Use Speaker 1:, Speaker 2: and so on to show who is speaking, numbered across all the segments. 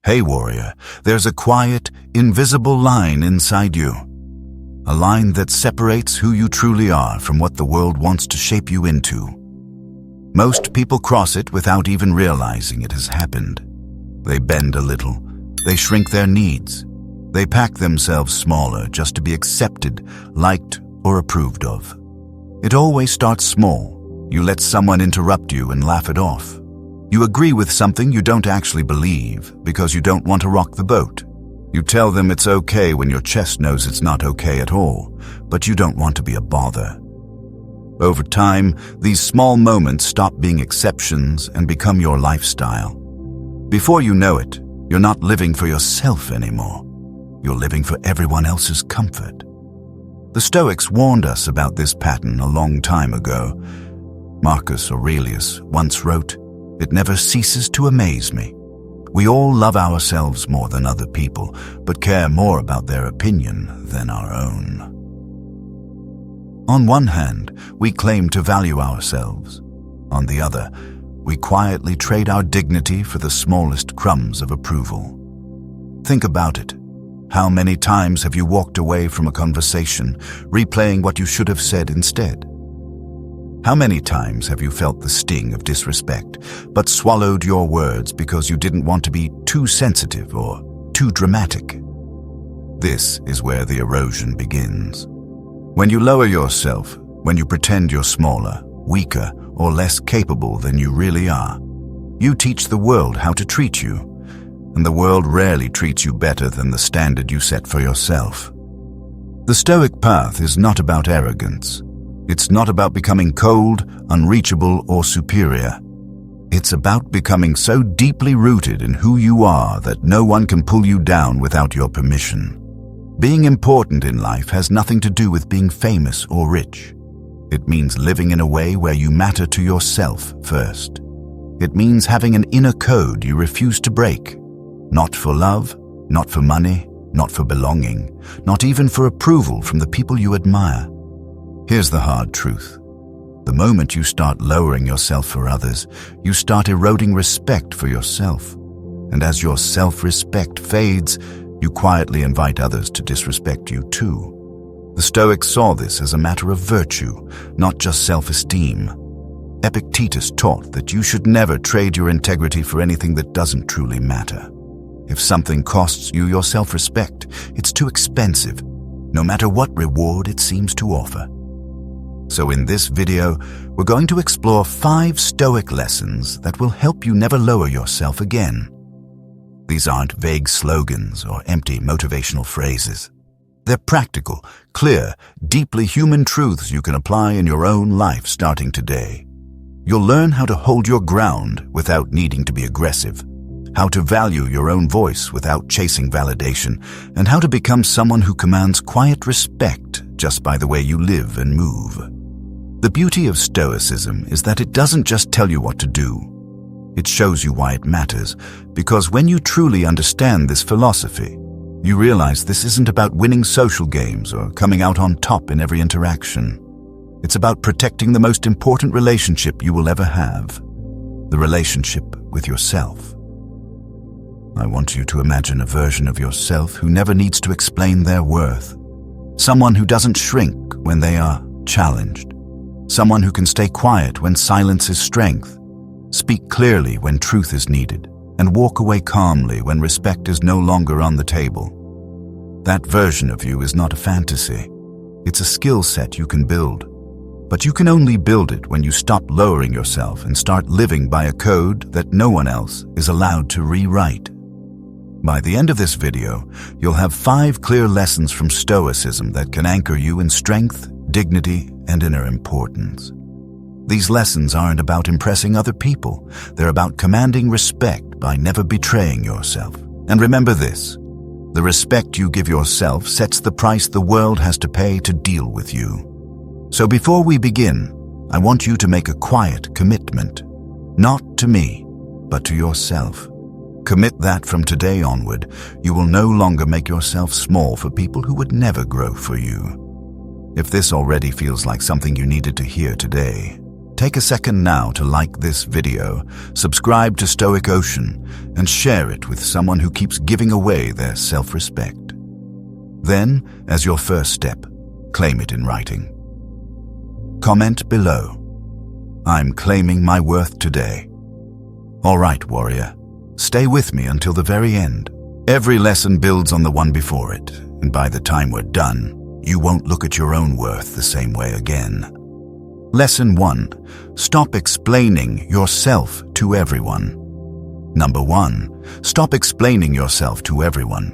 Speaker 1: Hey warrior, there's a quiet, invisible line inside you. A line that separates who you truly are from what the world wants to shape you into. Most people cross it without even realizing it has happened. They bend a little. They shrink their needs. They pack themselves smaller just to be accepted, liked, or approved of. It always starts small. You let someone interrupt you and laugh it off. You agree with something you don't actually believe because you don't want to rock the boat. You tell them it's okay when your chest knows it's not okay at all, but you don't want to be a bother. Over time, these small moments stop being exceptions and become your lifestyle. Before you know it, you're not living for yourself anymore. You're living for everyone else's comfort. The Stoics warned us about this pattern a long time ago. Marcus Aurelius once wrote, "It never ceases to amaze me. We all love ourselves more than other people, but care more about their opinion than our own." On one hand, we claim to value ourselves. On the other, we quietly trade our dignity for the smallest crumbs of approval. Think about it. How many times have you walked away from a conversation, replaying what you should have said instead? How many times have you felt the sting of disrespect, but swallowed your words because you didn't want to be too sensitive or too dramatic? This is where the erosion begins. When you lower yourself, when you pretend you're smaller, weaker, or less capable than you really are, you teach the world how to treat you, and the world rarely treats you better than the standard you set for yourself. The Stoic path is not about arrogance. It's not about becoming cold, unreachable, or superior. It's about becoming so deeply rooted in who you are that no one can pull you down without your permission. Being important in life has nothing to do with being famous or rich. It means living in a way where you matter to yourself first. It means having an inner code you refuse to break. Not for love, not for money, not for belonging, not even for approval from the people you admire. Here's the hard truth. The moment you start lowering yourself for others, you start eroding respect for yourself. And as your self-respect fades, you quietly invite others to disrespect you too. The Stoics saw this as a matter of virtue, not just self-esteem. Epictetus taught that you should never trade your integrity for anything that doesn't truly matter. If something costs you your self-respect, it's too expensive, no matter what reward it seems to offer. So in this video, we're going to explore 5 Stoic lessons that will help you never lower yourself again. These aren't vague slogans or empty motivational phrases. They're practical, clear, deeply human truths you can apply in your own life starting today. You'll learn how to hold your ground without needing to be aggressive, how to value your own voice without chasing validation, and how to become someone who commands quiet respect just by the way you live and move. The beauty of Stoicism is that it doesn't just tell you what to do. It shows you why it matters, because when you truly understand this philosophy, you realize this isn't about winning social games or coming out on top in every interaction. It's about protecting the most important relationship you will ever have, the relationship with yourself. I want you to imagine a version of yourself who never needs to explain their worth. Someone who doesn't shrink when they are challenged. Someone who can stay quiet when silence is strength, speak clearly when truth is needed, and walk away calmly when respect is no longer on the table. That version of you is not a fantasy. It's a skill set you can build. But you can only build it when you stop lowering yourself and start living by a code that no one else is allowed to rewrite. By the end of this video, you'll have 5 clear lessons from Stoicism that can anchor you in strength, dignity, and inner importance. These lessons aren't about impressing other people. They're about commanding respect by never betraying yourself. And remember this, the respect you give yourself sets the price the world has to pay to deal with you. So before we begin, I want you to make a quiet commitment, not to me, but to yourself. Commit that from today onward, you will no longer make yourself small for people who would never grow for you. If this already feels like something you needed to hear today, Take a second now to like this video, subscribe to Stoic Ocean, and share it with someone who keeps giving away their self-respect. Then, as your first step, claim it in writing. Comment below. I'm claiming my worth today. All right, warrior. Stay with me until the very end. Every lesson builds on the one before it, and by the time we're done, you won't look at your own worth the same way again. Lesson 1. Stop explaining yourself to everyone. Number 1. Stop explaining yourself to everyone.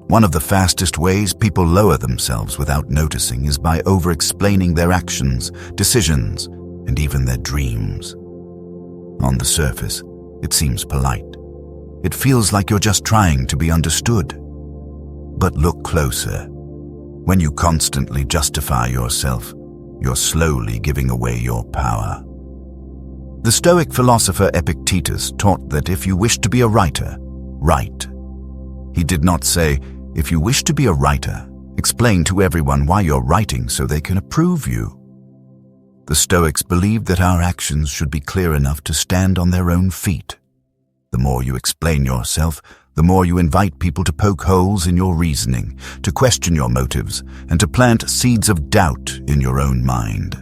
Speaker 1: One of the fastest ways people lower themselves without noticing is by over-explaining their actions, decisions, and even their dreams. On the surface, it seems polite. It feels like you're just trying to be understood. But look closer. When you constantly justify yourself, you're slowly giving away your power. The Stoic philosopher Epictetus taught that if you wish to be a writer, write. He did not say, if you wish to be a writer, explain to everyone why you're writing so they can approve you. The Stoics believed that our actions should be clear enough to stand on their own feet. The more you explain yourself, the more you invite people to poke holes in your reasoning, to question your motives, and to plant seeds of doubt in your own mind.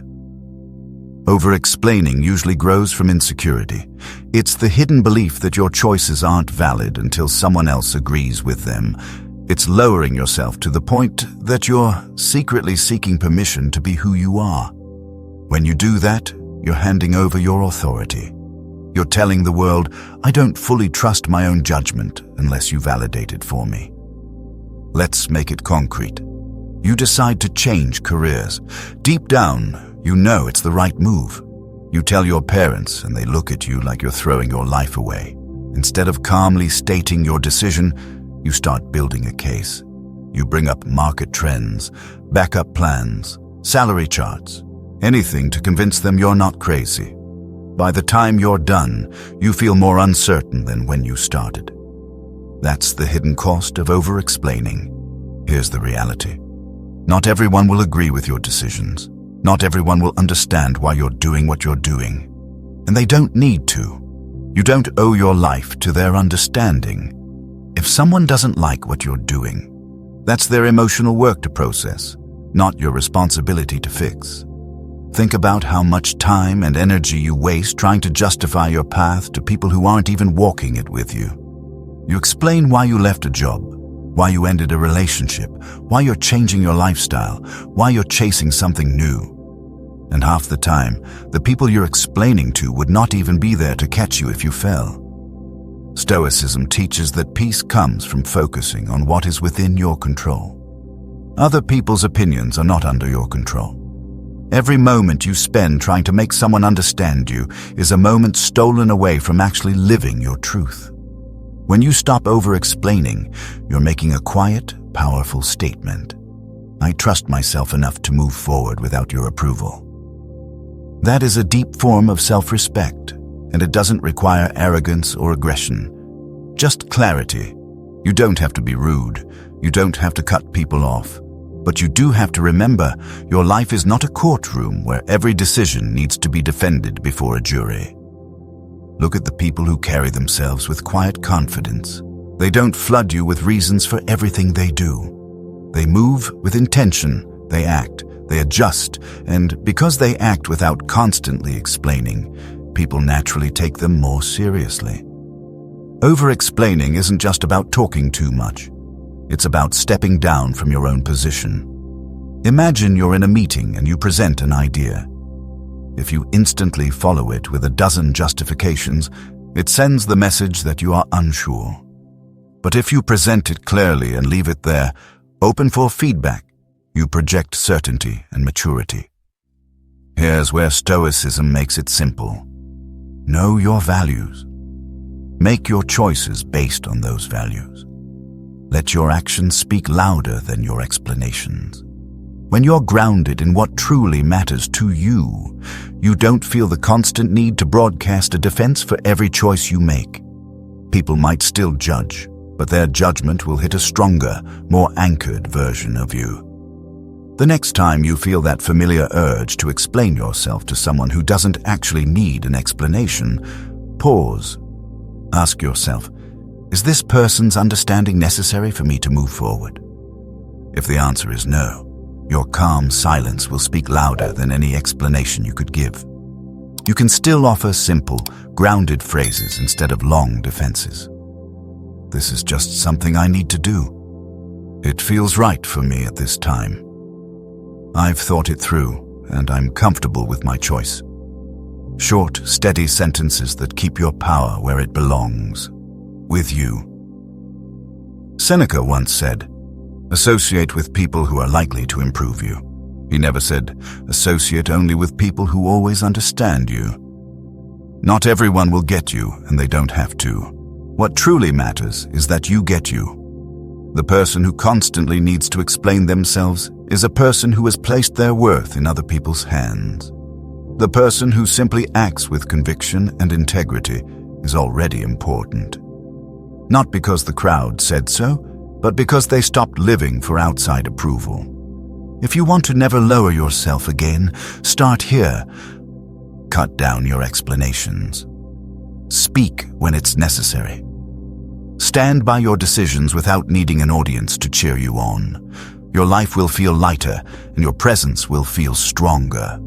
Speaker 1: Over-explaining usually grows from insecurity. It's the hidden belief that your choices aren't valid until someone else agrees with them. It's lowering yourself to the point that you're secretly seeking permission to be who you are. When you do that, you're handing over your authority. You're telling the world, I don't fully trust my own judgment unless you validate it for me. Let's make it concrete. You decide to change careers. Deep down, you know it's the right move. You tell your parents and they look at you like you're throwing your life away. Instead of calmly stating your decision, you start building a case. You bring up market trends, backup plans, salary charts, anything to convince them you're not crazy. By the time you're done, you feel more uncertain than when you started. That's the hidden cost of over-explaining. Here's the reality. Not everyone will agree with your decisions. Not everyone will understand why you're doing what you're doing. And they don't need to. You don't owe your life to their understanding. If someone doesn't like what you're doing, that's their emotional work to process, not your responsibility to fix. Think about how much time and energy you waste trying to justify your path to people who aren't even walking it with you. You explain why you left a job, why you ended a relationship, why you're changing your lifestyle, why you're chasing something new. And half the time, the people you're explaining to would not even be there to catch you if you fell. Stoicism teaches that peace comes from focusing on what is within your control. Other people's opinions are not under your control. Every moment you spend trying to make someone understand you is a moment stolen away from actually living your truth. When you stop over-explaining, you're making a quiet, powerful statement. I trust myself enough to move forward without your approval. That is a deep form of self-respect, and it doesn't require arrogance or aggression. Just clarity. You don't have to be rude. You don't have to cut people off. But you do have to remember, your life is not a courtroom where every decision needs to be defended before a jury. Look at the people who carry themselves with quiet confidence. They don't flood you with reasons for everything they do. They move with intention, they act, they adjust, and because they act without constantly explaining, people naturally take them more seriously. Over-explaining isn't just about talking too much. It's about stepping down from your own position. Imagine you're in a meeting and you present an idea. If you instantly follow it with a dozen justifications, it sends the message that you are unsure. But if you present it clearly and leave it there, open for feedback, you project certainty and maturity. Here's where Stoicism makes it simple. Know your values. Make your choices based on those values. Let your actions speak louder than your explanations. When you're grounded in what truly matters to you, you don't feel the constant need to broadcast a defense for every choice you make. People might still judge, but their judgment will hit a stronger, more anchored version of you. The next time you feel that familiar urge to explain yourself to someone who doesn't actually need an explanation, pause. Ask yourself, is this person's understanding necessary for me to move forward? If the answer is no, your calm silence will speak louder than any explanation you could give. You can still offer simple, grounded phrases instead of long defenses. This is just something I need to do. It feels right for me at this time. I've thought it through, and I'm comfortable with my choice. Short, steady sentences that keep your power where it belongs, with you. Seneca once said, "Associate with people who are likely to improve you." He never said, "Associate only with people who always understand you." Not everyone will get you, and they don't have to. What truly matters is that you get you. The person who constantly needs to explain themselves is a person who has placed their worth in other people's hands. The person who simply acts with conviction and integrity is already important. Not because the crowd said so, but because they stopped living for outside approval. If you want to never lower yourself again, start here. Cut down your explanations. Speak when it's necessary. Stand by your decisions without needing an audience to cheer you on. Your life will feel lighter, and your presence will feel stronger.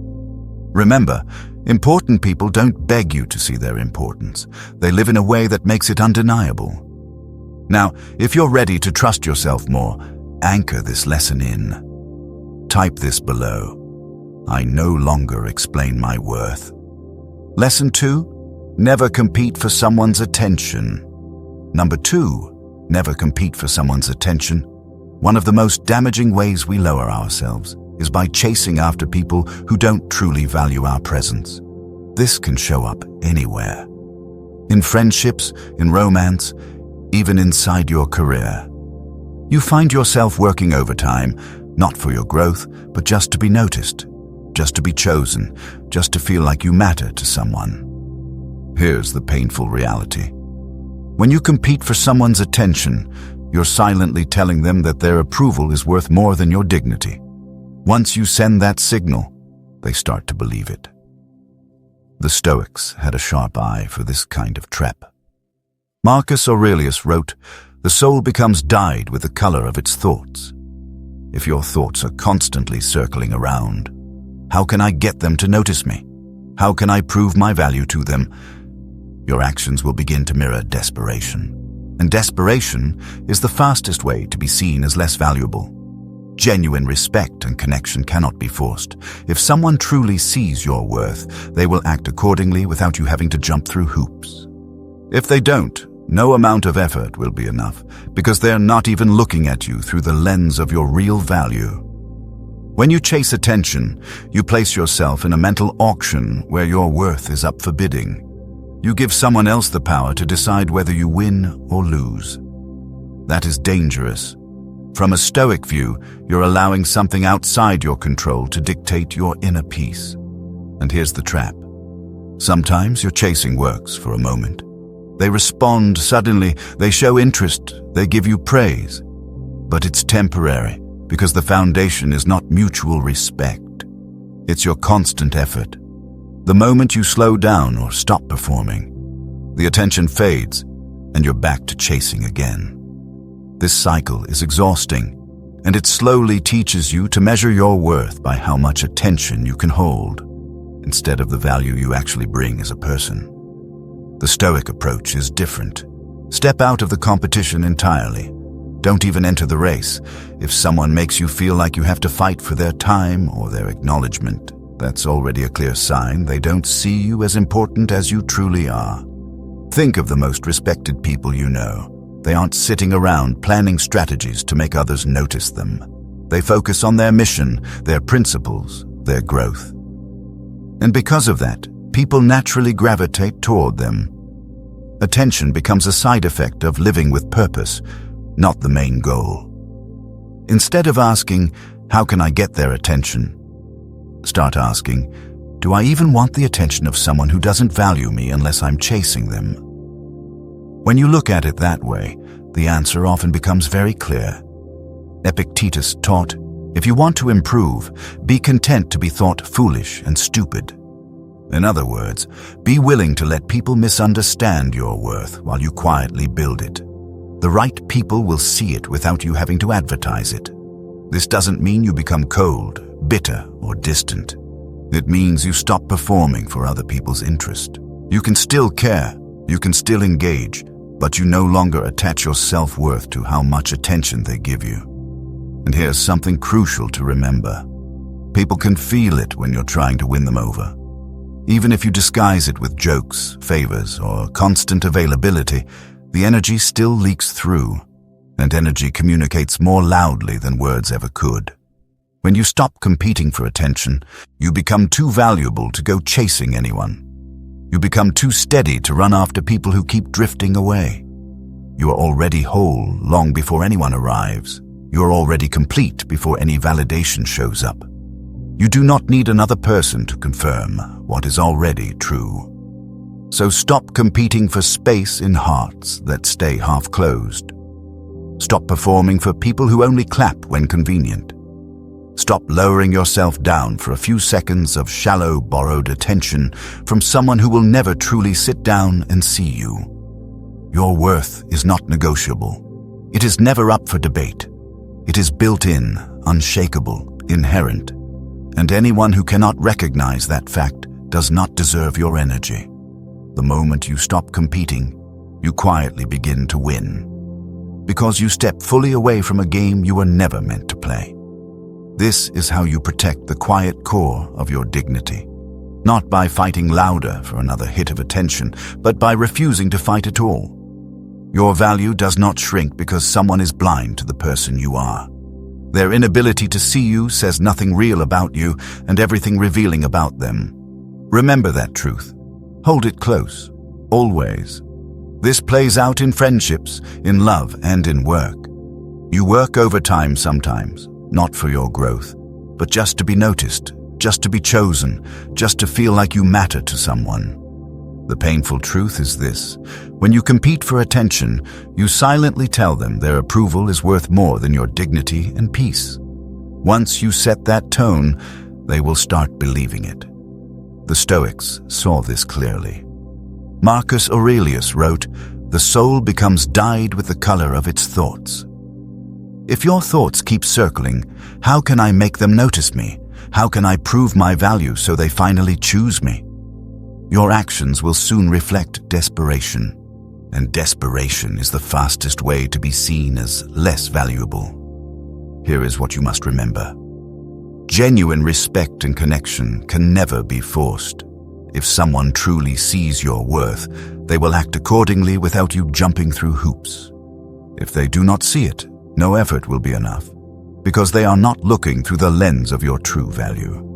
Speaker 1: Remember, important people don't beg you to see their importance. They live in a way that makes it undeniable. Now, if you're ready to trust yourself more, anchor this lesson in. Type this below. I no longer explain my worth. Lesson 2, never compete for someone's attention. Number 2, never compete for someone's attention. One of the most damaging ways we lower ourselves is by chasing after people who don't truly value our presence. This can show up anywhere. In friendships, in romance, even inside your career. You find yourself working overtime, not for your growth, but just to be noticed, just to be chosen, just to feel like you matter to someone. Here's the painful reality. When you compete for someone's attention, you're silently telling them that their approval is worth more than your dignity. Once you send that signal, they start to believe it. The Stoics had a sharp eye for this kind of trap. Marcus Aurelius wrote, "The soul becomes dyed with the color of its thoughts." If your thoughts are constantly circling around, how can I get them to notice me? How can I prove my value to them? Your actions will begin to mirror desperation. And desperation is the fastest way to be seen as less valuable. Genuine respect and connection cannot be forced. If someone truly sees your worth, they will act accordingly without you having to jump through hoops. If they don't, no amount of effort will be enough, because they're not even looking at you through the lens of your real value. When you chase attention, you place yourself in a mental auction where your worth is up for bidding. You give someone else the power to decide whether you win or lose. That is dangerous. From a Stoic view, you're allowing something outside your control to dictate your inner peace. And here's the trap. Sometimes your chasing works for a moment. They respond suddenly, they show interest, they give you praise. But it's temporary, because the foundation is not mutual respect. It's your constant effort. The moment you slow down or stop performing, the attention fades, and you're back to chasing again. This cycle is exhausting, and it slowly teaches you to measure your worth by how much attention you can hold, instead of the value you actually bring as a person. The Stoic approach is different. Step out of the competition entirely. Don't even enter the race. If someone makes you feel like you have to fight for their time or their acknowledgement, that's already a clear sign they don't see you as important as you truly are. Think of the most respected people you know. They aren't sitting around planning strategies to make others notice them. They focus on their mission, their principles, their growth. And because of that, people naturally gravitate toward them. Attention becomes a side effect of living with purpose, not the main goal. Instead of asking, "How can I get their attention?" start asking, "Do I even want the attention of someone who doesn't value me unless I'm chasing them?" When you look at it that way, the answer often becomes very clear. Epictetus taught, If you want to improve, be content to be thought foolish and stupid. In other words, be willing to let people misunderstand your worth while you quietly build it. The right people will see it without you having to advertise it. This doesn't mean you become cold, bitter, or distant. It means you stop performing for other people's interest. You can still care, you can still engage, but you no longer attach your self-worth to how much attention they give you. And here's something crucial to remember. People can feel it when you're trying to win them over. Even if you disguise it with jokes, favors, or constant availability, the energy still leaks through, and energy communicates more loudly than words ever could. When you stop competing for attention, you become too valuable to go chasing anyone. You become too steady to run after people who keep drifting away. You are already whole long before anyone arrives. You are already complete before any validation shows up. You do not need another person to confirm what is already true. So stop competing for space in hearts that stay half-closed. Stop performing for people who only clap when convenient. Stop lowering yourself down for a few seconds of shallow, borrowed attention from someone who will never truly sit down and see you. Your worth is not negotiable. It is never up for debate. It is built-in, unshakable, inherent. And anyone who cannot recognize that fact does not deserve your energy. The moment you stop competing, you quietly begin to win. Because you step fully away from a game you were never meant to play. This is how you protect the quiet core of your dignity. Not by fighting louder for another hit of attention, but by refusing to fight at all. Your value does not shrink because someone is blind to the person you are. Their inability to see you says nothing real about you and everything revealing about them. Remember that truth. Hold it close, always. This plays out in friendships, in love, and in work. You work overtime sometimes, not for your growth, but just to be noticed, just to be chosen, just to feel like you matter to someone. The painful truth is this: when you compete for attention, you silently tell them their approval is worth more than your dignity and peace. Once you set that tone, they will start believing it. The Stoics saw this clearly. Marcus Aurelius wrote, "The soul becomes dyed with the color of its thoughts." If your thoughts keep circling, how can I make them notice me? How can I prove my value so they finally choose me? Your actions will soon reflect desperation, and desperation is the fastest way to be seen as less valuable. Here is what you must remember. Genuine respect and connection can never be forced. If someone truly sees your worth, they will act accordingly without you jumping through hoops. If they do not see it, no effort will be enough, because they are not looking through the lens of your true value.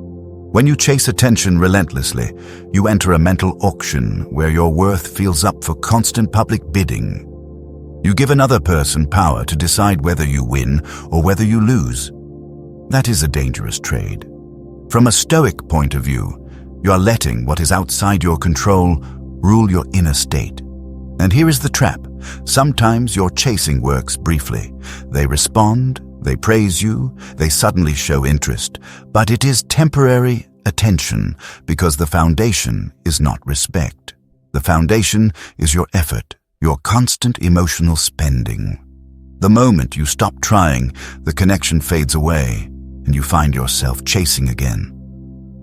Speaker 1: When you chase attention relentlessly, you enter a mental auction where your worth feels up for constant public bidding. You give another person power to decide whether you win or whether you lose. That is a dangerous trade. From a Stoic point of view, you are letting what is outside your control rule your inner state. And here is the trap. Sometimes your chasing works briefly. They respond, they praise you, they suddenly show interest, but it is temporary attention because the foundation is not respect. The foundation is your effort, your constant emotional spending. The moment you stop trying, the connection fades away and you find yourself chasing again.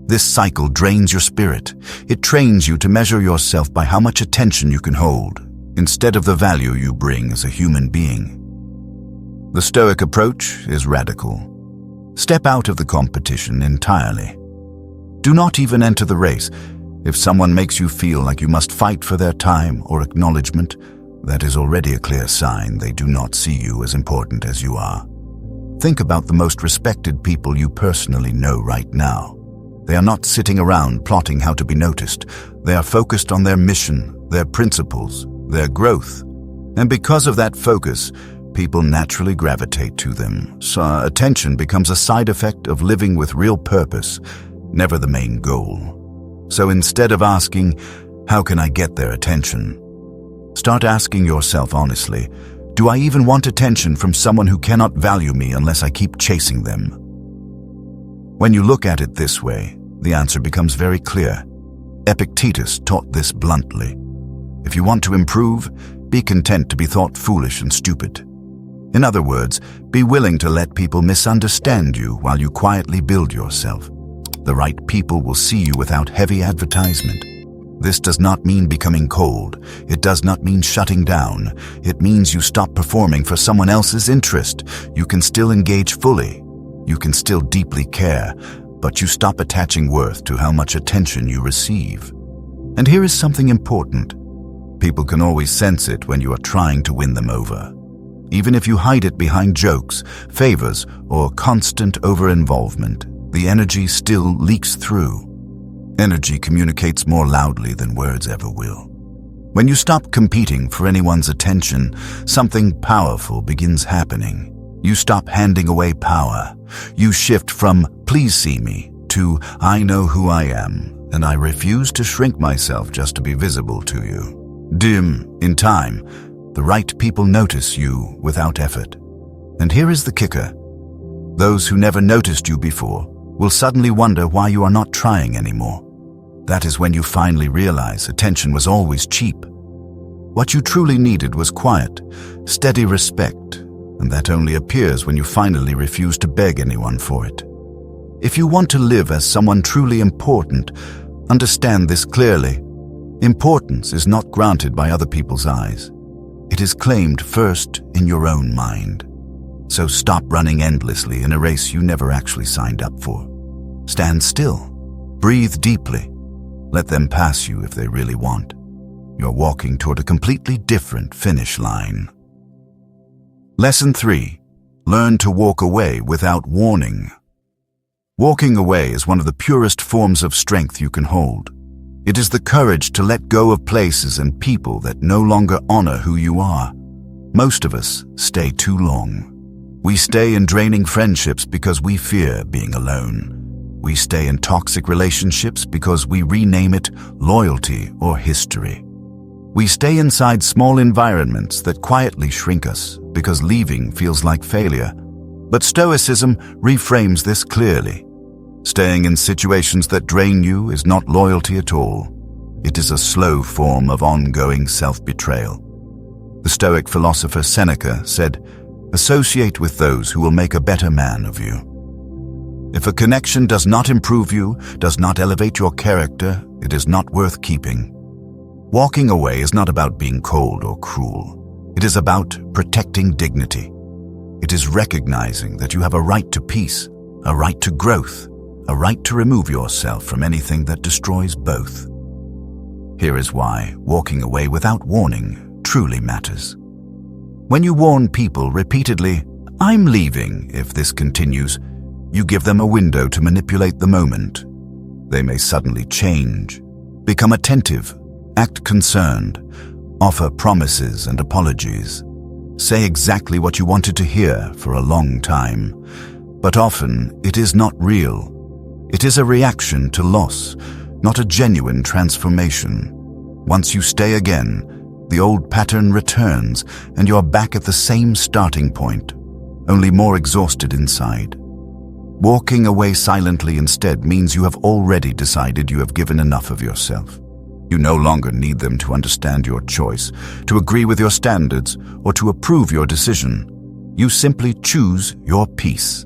Speaker 1: This cycle drains your spirit. It trains you to measure yourself by how much attention you can hold, instead of the value you bring as a human being. The Stoic approach is radical. Step out of the competition entirely. Do not even enter the race. If someone makes you feel like you must fight for their time or acknowledgement, that is already a clear sign they do not see you as important as you are. Think about the most respected people you personally know right now. They are not sitting around plotting how to be noticed. They are focused on their mission, their principles, their growth. And because of that focus, people naturally gravitate to them. So attention becomes a side effect of living with real purpose, never the main goal. So instead of asking, how can I get their attention? Start asking yourself honestly, do I even want attention from someone who cannot value me unless I keep chasing them? When you look at it this way, the answer becomes very clear. Epictetus taught this bluntly. If you want to improve, be content to be thought foolish and stupid. In other words, be willing to let people misunderstand you while you quietly build yourself. The right people will see you without heavy advertisement. This does not mean becoming cold. It does not mean shutting down. It means you stop performing for someone else's interest. You can still engage fully. You can still deeply care, but you stop attaching worth to how much attention you receive. And here is something important. People can always sense it when you are trying to win them over. Even if you hide it behind jokes, favors, or constant over-involvement, the energy still leaks through. Energy communicates more loudly than words ever will. When you stop competing for anyone's attention, something powerful begins happening. You stop handing away power. You shift from "please see me" to "I know who I am, and I refuse to shrink myself just to be visible to you." In time, the right people notice you without effort. And here is the kicker. Those who never noticed you before will suddenly wonder why you are not trying anymore. That is when you finally realize attention was always cheap. What you truly needed was quiet, steady respect, and that only appears when you finally refuse to beg anyone for it. If you want to live as someone truly important, understand this clearly. Importance is not granted by other people's eyes. It is claimed first in your own mind. So stop running endlessly in a race you never actually signed up for. Stand still. Breathe deeply. Let them pass you if they really want. You're walking toward a completely different finish line. Lesson 3. Learn to walk away without warning. Walking away is one of the purest forms of strength you can hold. It is the courage to let go of places and people that no longer honor who you are. Most of us stay too long. We stay in draining friendships because we fear being alone. We stay in toxic relationships because we rename it loyalty or history. We stay inside small environments that quietly shrink us because leaving feels like failure. But Stoicism reframes this clearly. Staying in situations that drain you is not loyalty at all. It is a slow form of ongoing self-betrayal. The Stoic philosopher Seneca said, "Associate with those who will make a better man of you." If a connection does not improve you, does not elevate your character, it is not worth keeping. Walking away is not about being cold or cruel. It is about protecting dignity. It is recognizing that you have a right to peace, a right to growth, a right to remove yourself from anything that destroys both. Here is why walking away without warning truly matters. When you warn people repeatedly, "I'm leaving if this continues," you give them a window to manipulate the moment. They may suddenly change, become attentive, act concerned, offer promises and apologies, say exactly what you wanted to hear for a long time. But often it is not real. It is a reaction to loss, not a genuine transformation. Once you stay again, the old pattern returns and you are back at the same starting point, only more exhausted inside. Walking away silently instead means you have already decided you have given enough of yourself. You no longer need them to understand your choice, to agree with your standards, or to approve your decision. You simply choose your peace.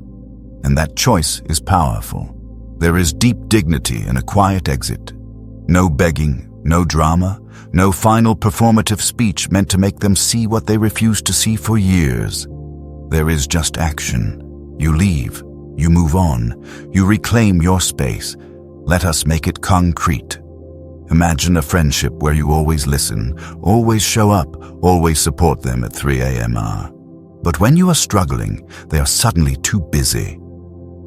Speaker 1: And that choice is powerful. There is deep dignity in a quiet exit. No begging, no drama, no final performative speech meant to make them see what they refused to see for years. There is just action. You leave. You move on. You reclaim your space. Let us make it concrete. Imagine a friendship where you always listen, always show up, always support them at 3 a.m. But when you are struggling, they are suddenly too busy.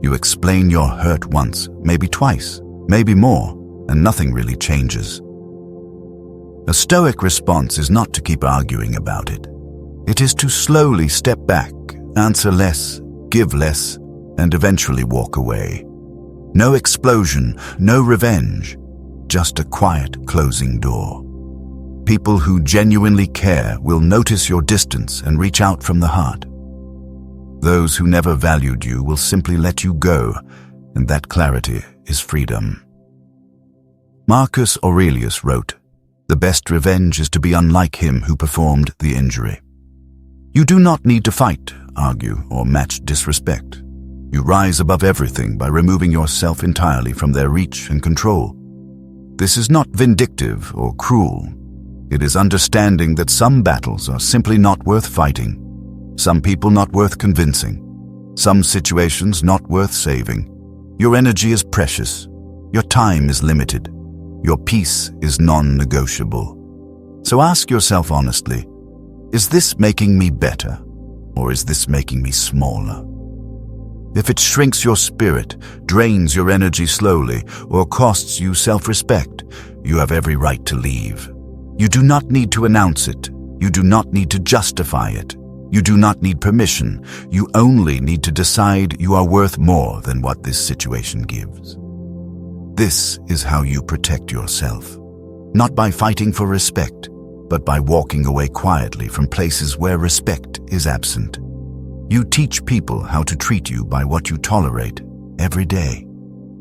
Speaker 1: You explain your hurt once, maybe twice, maybe more, and nothing really changes. A Stoic response is not to keep arguing about it. It is to slowly step back, answer less, give less, and eventually walk away. No explosion, no revenge, just a quiet closing door. People who genuinely care will notice your distance and reach out from the heart. Those who never valued you will simply let you go, and that clarity is freedom. Marcus Aurelius wrote, "The best revenge is to be unlike him who performed the injury." You do not need to fight, argue, or match disrespect. You rise above everything by removing yourself entirely from their reach and control. This is not vindictive or cruel. It is understanding that some battles are simply not worth fighting, some people not worth convincing, some situations not worth saving. Your energy is precious. Your time is limited. Your peace is non-negotiable. So ask yourself honestly, is this making me better, or is this making me smaller? If it shrinks your spirit, drains your energy slowly, or costs you self-respect, you have every right to leave. You do not need to announce it. You do not need to justify it. You do not need permission. You only need to decide you are worth more than what this situation gives. This is how you protect yourself, not by fighting for respect, but by walking away quietly from places where respect is absent. You teach people how to treat you by what you tolerate every day.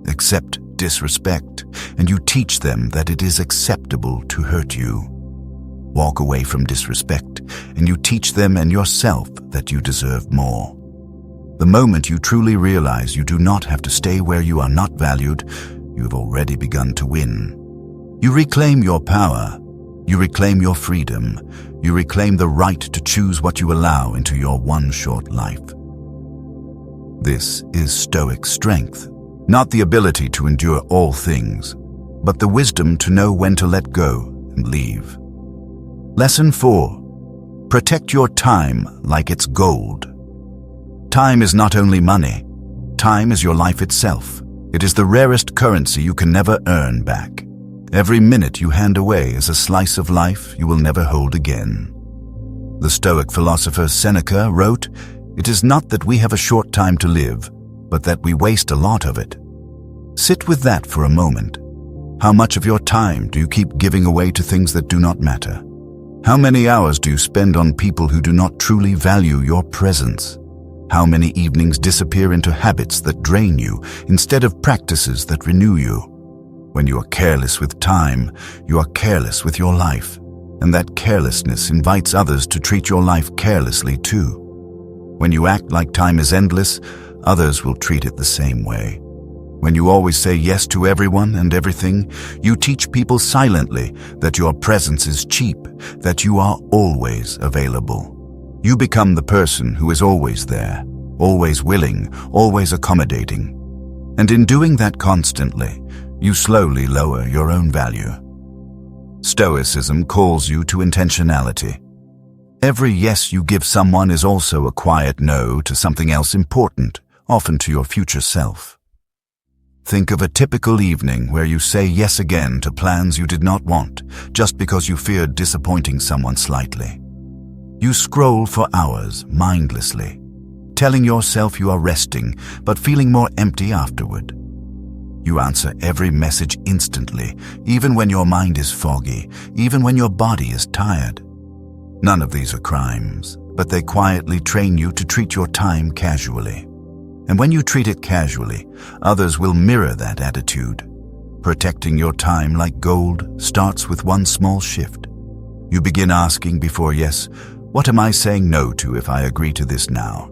Speaker 1: Accept disrespect, and you teach them that it is acceptable to hurt you. Walk away from disrespect, and you teach them and yourself that you deserve more. The moment you truly realize you do not have to stay where you are not valued, you have already begun to win. You reclaim your power. You reclaim your freedom. You reclaim the right to choose what you allow into your one short life. This is Stoic strength, not the ability to endure all things, but the wisdom to know when to let go and leave. Lesson 4. Protect your time like it's gold. Time is not only money. Time is your life itself. It is the rarest currency you can never earn back. Every minute you hand away is a slice of life you will never hold again. The Stoic philosopher Seneca wrote, "It is not that we have a short time to live, but that we waste a lot of it." Sit with that for a moment. How much of your time do you keep giving away to things that do not matter? How many hours do you spend on people who do not truly value your presence? How many evenings disappear into habits that drain you instead of practices that renew you? When you are careless with time, you are careless with your life, and that carelessness invites others to treat your life carelessly too. When you act like time is endless, others will treat it the same way. When you always say yes to everyone and everything, you teach people silently that your presence is cheap, that you are always available. You become the person who is always there, always willing, always accommodating. And in doing that constantly, you slowly lower your own value. Stoicism calls you to intentionality. Every yes you give someone is also a quiet no to something else important, often to your future self. Think of a typical evening where you say yes again to plans you did not want, just because you feared disappointing someone slightly. You scroll for hours, mindlessly, telling yourself you are resting, but feeling more empty afterward. You answer every message instantly, even when your mind is foggy, even when your body is tired. None of these are crimes, but they quietly train you to treat your time casually. And when you treat it casually, others will mirror that attitude. Protecting your time like gold starts with one small shift. You begin asking before yes, what am I saying no to if I agree to this now?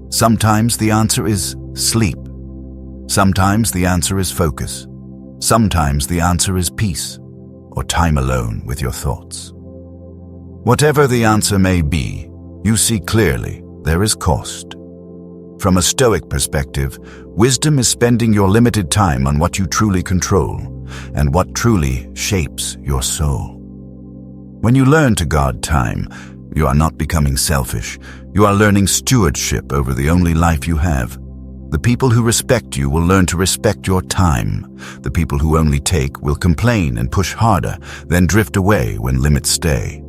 Speaker 1: Sometimes the answer is sleep. Sometimes the answer is focus. Sometimes the answer is peace, or time alone with your thoughts. Whatever the answer may be, you see clearly there is cost. From a Stoic perspective, wisdom is spending your limited time on what you truly control and what truly shapes your soul. When you learn to guard time, you are not becoming selfish. You are learning stewardship over the only life you have. The people who respect you will learn to respect your time. The people who only take will complain and push harder, then drift away when limits stay.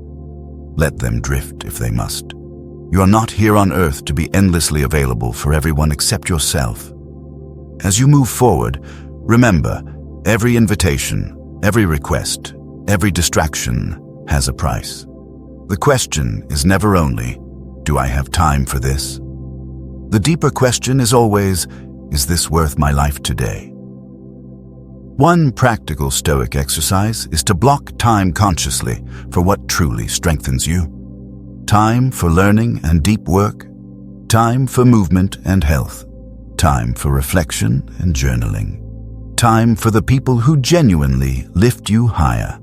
Speaker 1: Let them drift if they must. You are not here on earth to be endlessly available for everyone except yourself. As you move forward, remember, every invitation, every request, every distraction has a price. The question is never only, do I have time for this? The deeper question is always, Is this worth my life today? One practical Stoic exercise is to block time consciously for what truly strengthens you. Time for learning and deep work, time for movement and health, time for reflection and journaling, time for the people who genuinely lift you higher.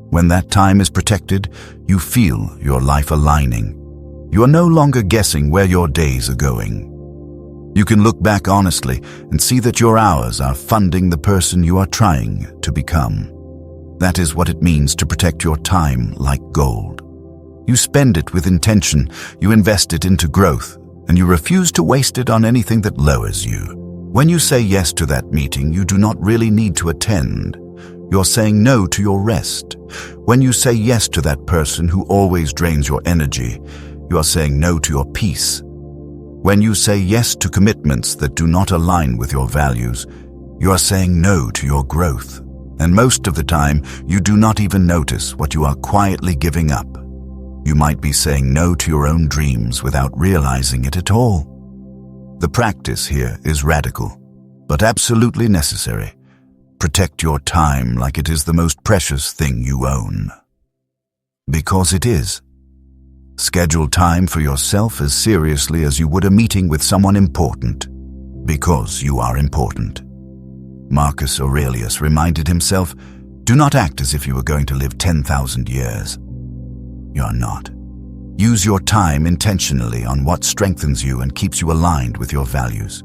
Speaker 1: When that time is protected, you feel your life aligning. You are no longer guessing where your days are going. You can look back honestly and see that your hours are funding the person you are trying to become. That is what it means to protect your time like gold. You spend it with intention, you invest it into growth, and you refuse to waste it on anything that lowers you. When you say yes to that meeting you do not really need to attend, you're saying no to your rest. When you say yes to that person who always drains your energy, you are saying no to your peace. When you say yes to commitments that do not align with your values, you are saying no to your growth. And most of the time, you do not even notice what you are quietly giving up. You might be saying no to your own dreams without realizing it at all. The practice here is radical, but absolutely necessary. Protect your time like it is the most precious thing you own. Because it is. Schedule time for yourself as seriously as you would a meeting with someone important, because you are important. Marcus Aurelius reminded himself, do not act as if you were going to live 10,000 years. You are not. Use your time intentionally on what strengthens you and keeps you aligned with your values.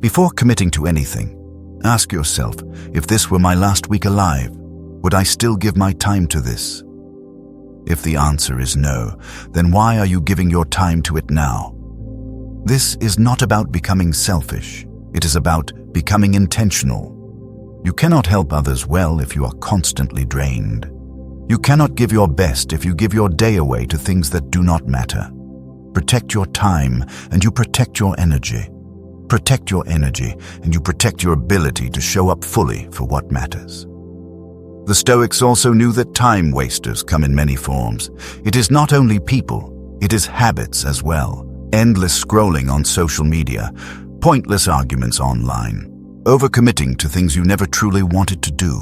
Speaker 1: Before committing to anything, ask yourself, if this were my last week alive, would I still give my time to this? If the answer is no, then why are you giving your time to it now? This is not about becoming selfish. It is about becoming intentional. You cannot help others well if you are constantly drained. You cannot give your best if you give your day away to things that do not matter. Protect your time and you protect your energy. Protect your energy and you protect your ability to show up fully for what matters. The Stoics also knew that time wasters come in many forms. It is not only people, it is habits as well. Endless scrolling on social media, pointless arguments online, overcommitting to things you never truly wanted to do.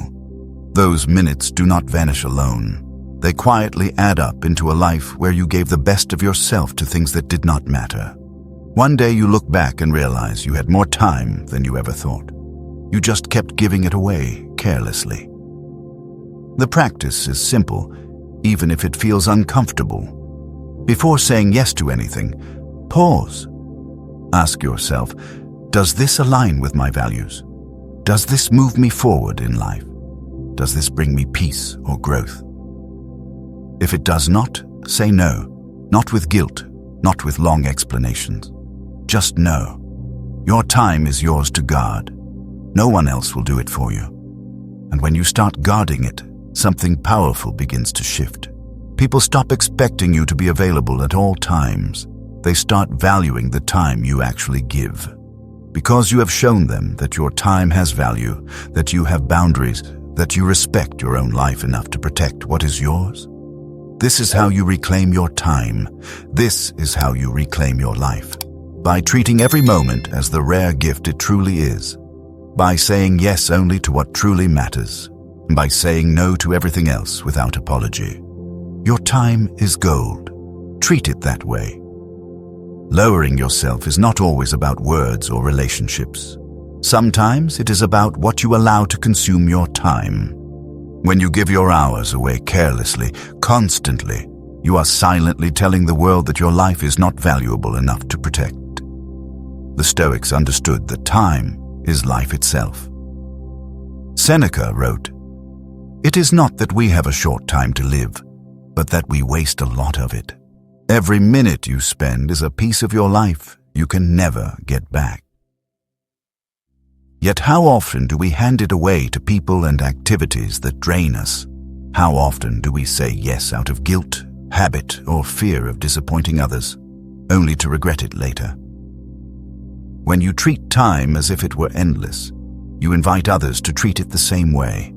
Speaker 1: Those minutes do not vanish alone. They quietly add up into a life where you gave the best of yourself to things that did not matter. One day you look back and realize you had more time than you ever thought. You just kept giving it away carelessly. The practice is simple, even if it feels uncomfortable. Before saying yes to anything, pause. Ask yourself, does this align with my values? Does this move me forward in life? Does this bring me peace or growth? If it does not, say no. Not with guilt, not with long explanations. Just no. Your time is yours to guard. No one else will do it for you. And when you start guarding it, something powerful begins to shift. People stop expecting you to be available at all times. They start valuing the time you actually give. Because you have shown them that your time has value, that you have boundaries, that you respect your own life enough to protect what is yours. This is how you reclaim your time. This is how you reclaim your life. By treating every moment as the rare gift it truly is. By saying yes only to what truly matters. By saying no to everything else without apology. Your time is gold. Treat it that way. Lowering yourself is not always about words or relationships. Sometimes it is about what you allow to consume your time. When you give your hours away carelessly, constantly, you are silently telling the world that your life is not valuable enough to protect. The Stoics understood that time is life itself. Seneca wrote, "It is not that we have a short time to live, but that we waste a lot of it. Every minute you spend is a piece of your life you can never get back." Yet how often do we hand it away to people and activities that drain us? How often do we say yes out of guilt, habit, or fear of disappointing others, only to regret it later? When you treat time as if it were endless, you invite others to treat it the same way.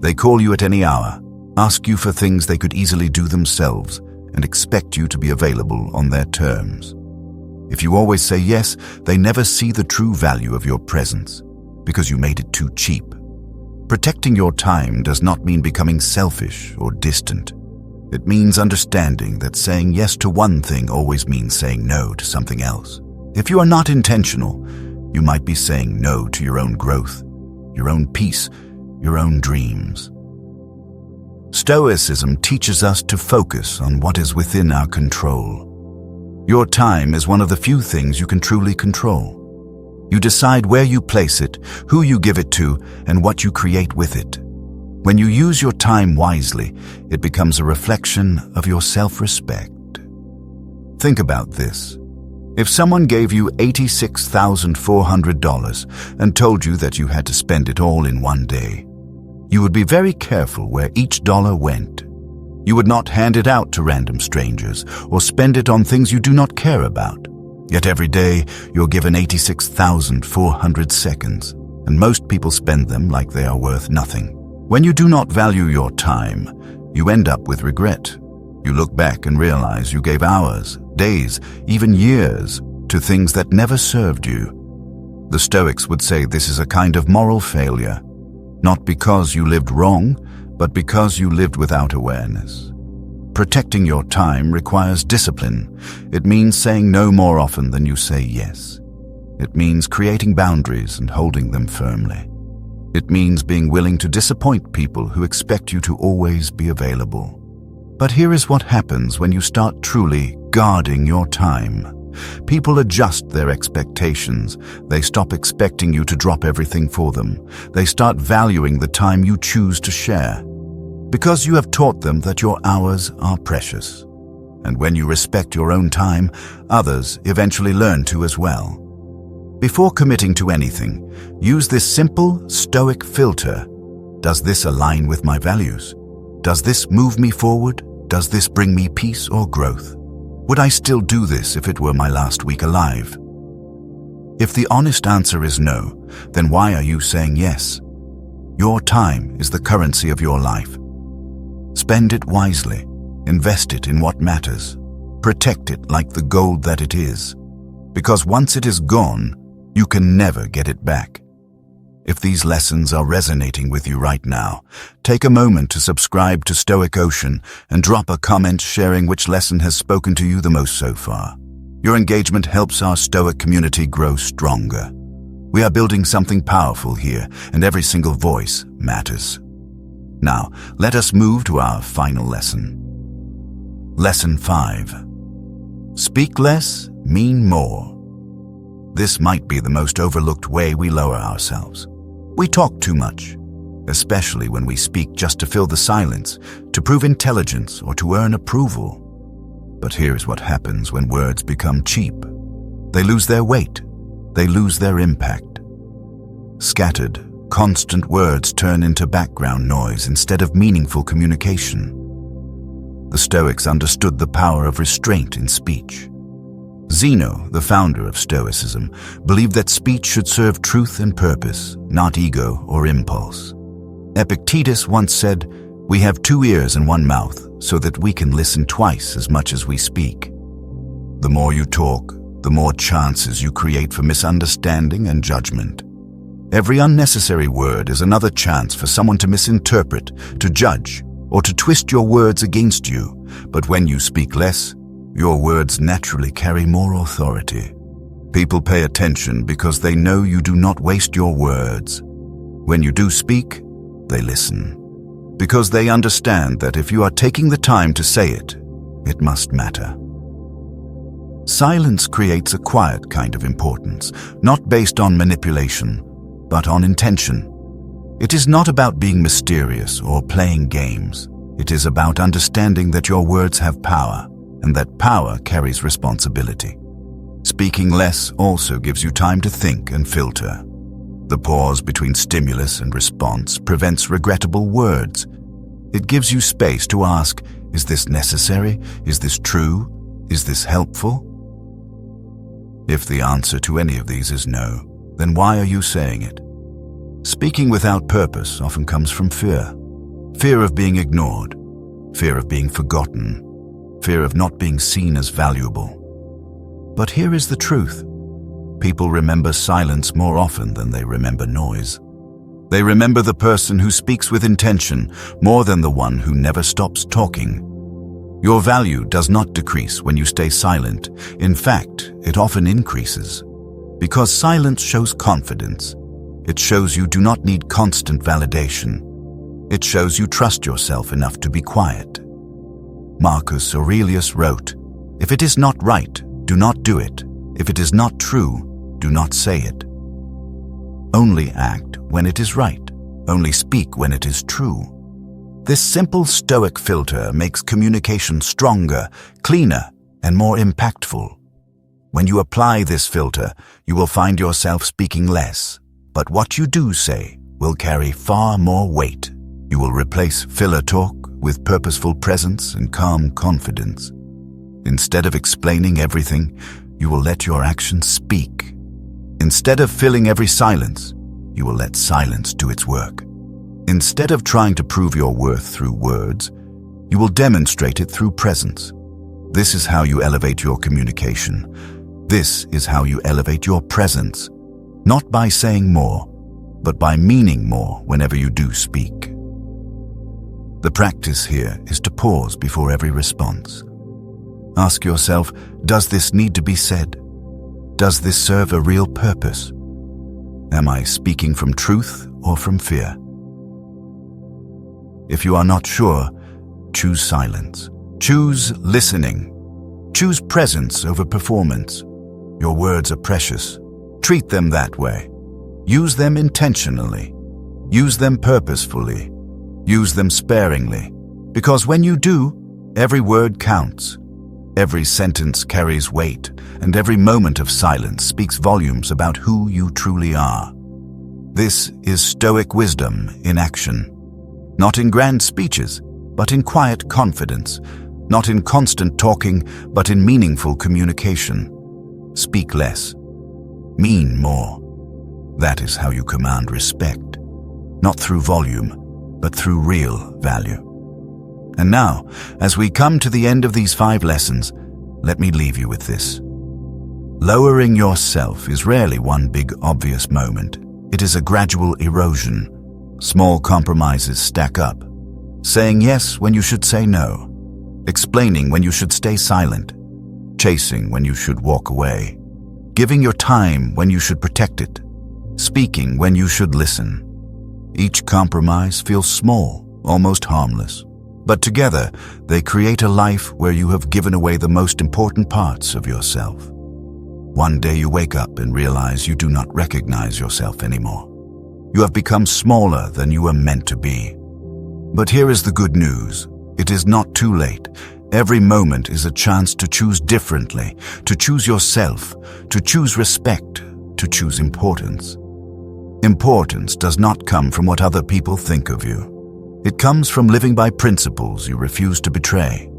Speaker 1: They call you at any hour, ask you for things they could easily do themselves, and expect you to be available on their terms. If you always say yes, they never see the true value of your presence, because you made it too cheap. Protecting your time does not mean becoming selfish or distant. It means understanding that saying yes to one thing always means saying no to something else. If you are not intentional, you might be saying no to your own growth, your own peace, your own dreams. Stoicism teaches us to focus on what is within our control. Your time is one of the few things you can truly control. You decide where you place it, who you give it to, and what you create with it. When you use your time wisely, it becomes a reflection of your self-respect. Think about this. If someone gave you $86,400 and told you that you had to spend it all in one day, you would be very careful where each dollar went. You would not hand it out to random strangers or spend it on things you do not care about. Yet every day, you're given 86,400 seconds, and most people spend them like they are worth nothing. When you do not value your time, you end up with regret. You look back and realize you gave hours, days, even years to things that never served you. The Stoics would say this is a kind of moral failure, not because you lived wrong, but because you lived without awareness. Protecting your time requires discipline. It means saying no more often than you say yes. It means creating boundaries and holding them firmly. It means being willing to disappoint people who expect you to always be available. But here is what happens when you start truly guarding your time. People adjust their expectations. They stop expecting you to drop everything for them. They start valuing the time you choose to share, because you have taught them that your hours are precious. And when you respect your own time, others eventually learn to as well. Before committing to anything, use this simple Stoic filter. Does this align with my values? Does this move me forward? Does this bring me peace or growth? Would I still do this if it were my last week alive? If the honest answer is no, then why are you saying yes? Your time is the currency of your life. Spend it wisely. Invest it in what matters. Protect it like the gold that it is. Because once it is gone, you can never get it back. If these lessons are resonating with you right now, take a moment to subscribe to Stoic Ocean and drop a comment sharing which lesson has spoken to you the most so far. Your engagement helps our Stoic community grow stronger. We are building something powerful here, and every single voice matters. Now, let us move to our final lesson. Lesson 5. Speak less, mean more. This might be the most overlooked way we lower ourselves. We talk too much, especially when we speak just to fill the silence, to prove intelligence, or to earn approval. But here's what happens when words become cheap. They lose their weight. They lose their impact. Scattered, constant words turn into background noise instead of meaningful communication. The Stoics understood the power of restraint in speech. Zeno, the founder of Stoicism, believed that speech should serve truth and purpose, not ego or impulse. Epictetus once said, "We have 2 ears and 1 mouth, so that we can listen twice as much as we speak." The more you talk, the more chances you create for misunderstanding and judgment. Every unnecessary word is another chance for someone to misinterpret, to judge, or to twist your words against you. But when you speak less, your words naturally carry more authority. People pay attention because they know you do not waste your words. When you do speak, they listen, because they understand that if you are taking the time to say it, it must matter. Silence creates a quiet kind of importance, not based on manipulation, but on intention. It is not about being mysterious or playing games. It is about understanding that your words have power, and that power carries responsibility. Speaking less also gives you time to think and filter. The pause between stimulus and response prevents regrettable words. It gives you space to ask, is this necessary? Is this true? Is this helpful? If the answer to any of these is no, then why are you saying it? Speaking without purpose often comes from fear. Fear of being ignored, fear of being forgotten, fear of not being seen as valuable. But here is the truth. People remember silence more often than they remember noise. They remember the person who speaks with intention more than the one who never stops talking. Your value does not decrease when you stay silent. In fact, it often increases. Because silence shows confidence. It shows you do not need constant validation. It shows you trust yourself enough to be quiet. Marcus Aurelius wrote, "If it is not right, do not do it. If it is not true, do not say it. Only act when it is right. Only speak when it is true." This simple Stoic filter makes communication stronger, cleaner, and more impactful. When you apply this filter, you will find yourself speaking less, but what you do say will carry far more weight. You will replace filler talk with purposeful presence and calm confidence. Instead of explaining everything, you will let your actions speak. Instead of filling every silence, you will let silence do its work. Instead of trying to prove your worth through words, you will demonstrate it through presence. This is how you elevate your communication. This is how you elevate your presence, not by saying more, but by meaning more whenever you do speak. The practice here is to pause before every response. Ask yourself, does this need to be said? Does this serve a real purpose? Am I speaking from truth or from fear? If you are not sure, choose silence. Choose listening. Choose presence over performance. Your words are precious. Treat them that way. Use them intentionally. Use them purposefully. Use them sparingly. Because when you do, every word counts. Every sentence carries weight, and every moment of silence speaks volumes about who you truly are. This is Stoic wisdom in action. Not in grand speeches, but in quiet confidence. Not in constant talking, but in meaningful communication. Speak less. Mean more. That is how you command respect. Not through volume, but through real value. And now, as we come to the end of these 5 lessons, let me leave you with this. Lowering yourself is rarely one big obvious moment. It is a gradual erosion. Small compromises stack up. Saying yes when you should say no. Explaining when you should stay silent. Chasing when you should walk away. Giving your time when you should protect it. Speaking when you should listen. Each compromise feels small, almost harmless. But together, they create a life where you have given away the most important parts of yourself. One day you wake up and realize you do not recognize yourself anymore. You have become smaller than you were meant to be. But here is the good news. It is not too late. Every moment is a chance to choose differently, to choose yourself, to choose respect, to choose importance. Importance does not come from what other people think of you. It comes from living by principles you refuse to betray.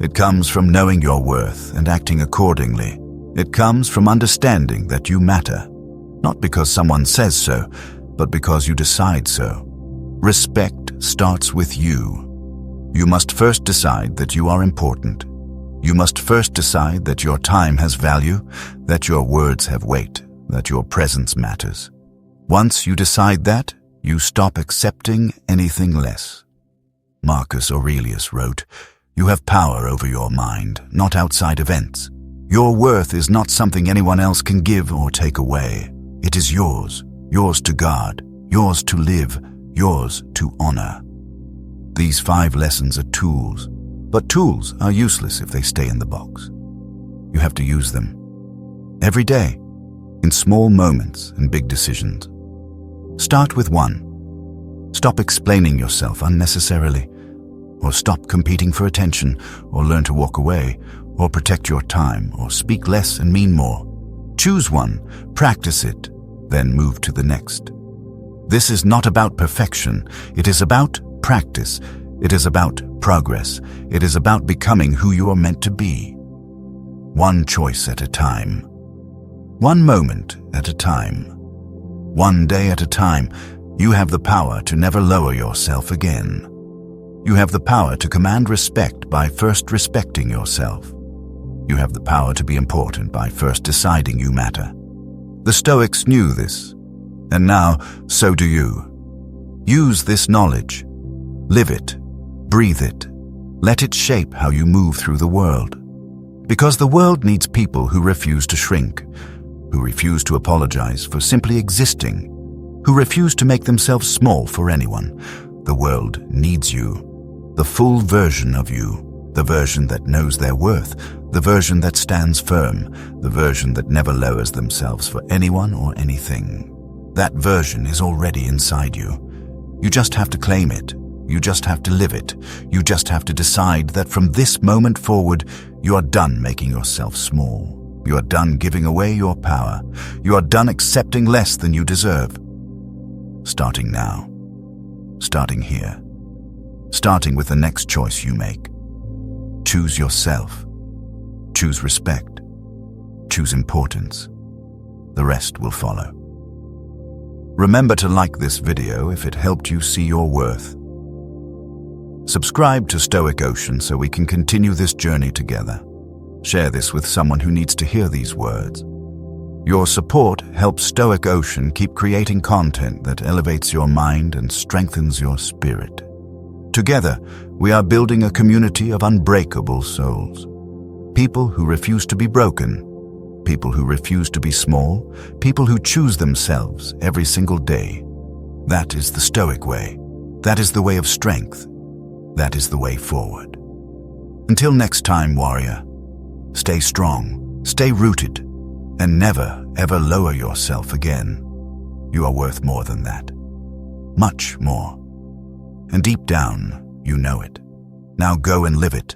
Speaker 1: It comes from knowing your worth and acting accordingly. It comes from understanding that you matter, not because someone says so, but because you decide so. Respect starts with you. You must first decide that you are important. You must first decide that your time has value, that your words have weight, that your presence matters. Once you decide that, you stop accepting anything less. Marcus Aurelius wrote, "You have power over your mind, not outside events. Your worth is not something anyone else can give or take away. It is yours, yours to guard, yours to live, yours to honor." These 5 lessons are tools, but tools are useless if they stay in the box. You have to use them every day, in small moments and big decisions. Start with 1. Stop explaining yourself unnecessarily, or stop competing for attention, or learn to walk away, or protect your time, or speak less and mean more. Choose one, practice it, then move to the next. This is not about perfection. It is about practice. It is about progress. It is about becoming who you are meant to be. One choice at a time. One moment at a time. One day at a time. You have the power to never lower yourself again. You have the power to command respect by first respecting yourself. You have the power to be important by first deciding you matter. The Stoics knew this, and now so do you. Use this knowledge. Live it. Breathe it. Let it shape how you move through the world. Because the world needs people who refuse to shrink, who refuse to apologize for simply existing, who refuse to make themselves small for anyone. The world needs you, the full version of you, the version that knows their worth, the version that stands firm, the version that never lowers themselves for anyone or anything. That version is already inside you. You just have to claim it. You just have to live it. You just have to decide that from this moment forward, you are done making yourself small. You are done giving away your power. You are done accepting less than you deserve. Starting now. Starting here. Starting with the next choice you make. Choose yourself. Choose respect. Choose importance. The rest will follow. Remember to like this video if it helped you see your worth. Subscribe to Stoic Ocean so we can continue this journey together. Share this with someone who needs to hear these words. Your support helps Stoic Ocean keep creating content that elevates your mind and strengthens your spirit. Together, we are building a community of unbreakable souls. People who refuse to be broken. People who refuse to be small. People who choose themselves every single day. That is the Stoic way. That is the way of strength. That is the way forward. Until next time, warrior, stay strong, stay rooted, and never, ever lower yourself again. You are worth more than that. Much more. And deep down, you know it. Now go and live it.